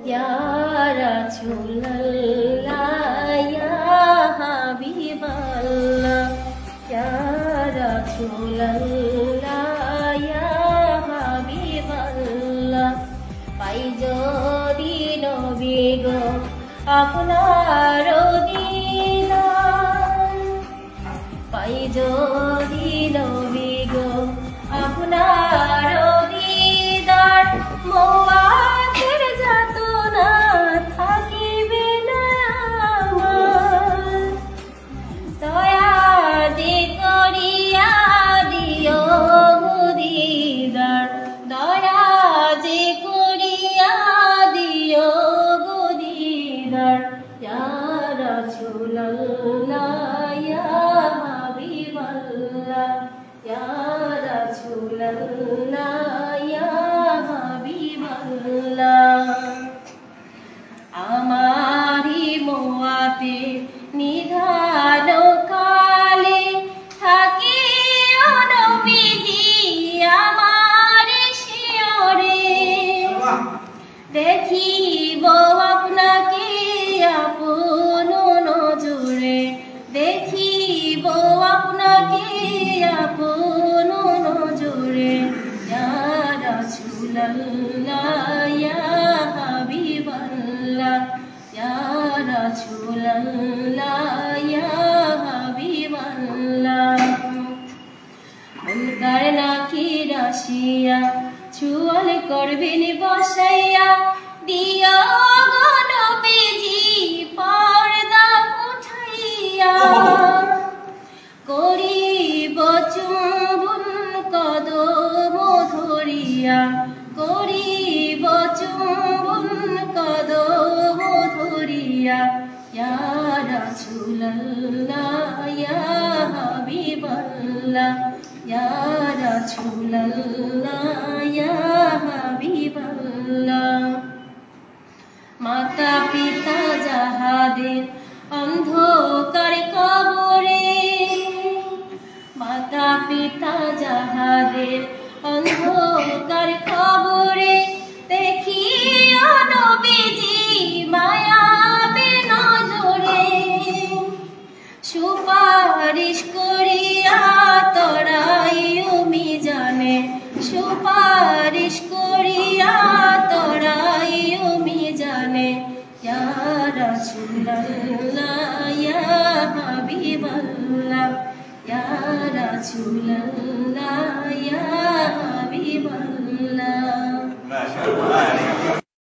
Ya Rasulallah, Ya Habiballah, Ya Rasulallah, Ya Habiballah. পাই যদি নবী গো আপনার দিদার, পাই যদি নবী গো আপনার দিদার, মওয়াতের যাতনা থাকিবে না আমার। দয়া যে করিয়া দিও দিদার, দয়া যে করিয়া দিও দিদার। ইয়া রাসূলুল্লাহ, ইয়া হাবিবাল্লাহ, ইয়া রাসূলুল্লাহ, ইয়া হাবিবাল্লাহ। আমারি মোয়াতে নিধান কালে থাকিও নবীজি আমার শিয়রে, দেখিব আপনাকে আপন নজরে, দেখিব আপনাকে আপন নজরে। ইয়া রাসূলুল্লাহ, ইয়া হাবিবাল্লাহ, ইয়া রাসূলুল্লাহ, ইয়া হাবিবাল্লাহ। মুনকার নাকির আসিয়া চুয়াল করবেন বসাইয়া, দিও গো নবীজি পর্দা উঠাইয়া। করিব চুম্বন কদম ধরিয়া, করিব চুম্বন কদম ধরিয়া। ইয়া রাসূলুল্লাহ, ইয়া হাবিবাল্লাহ, ইয়া রাসূলুল্লাহ, ইয়া হাবিবাল্লাহ। মাতা পিতা যাহাদের অন্ধকার কবরে, মাতা পিতা যাহাদের অন্ধকার কবরে, দেখিও নবীজি মায়াবে নজরে। সুপারিশ করিয়া তরাইও মিজানে, সুপারিশ করিয়া তরাইও মিজানে। ইয়া রাসূলুল্লাহ, ইয়া হাবিবাল্লাহ, ইয়া রাসূলুল্লাহ, ইয়া হাবিবাল্লাহ।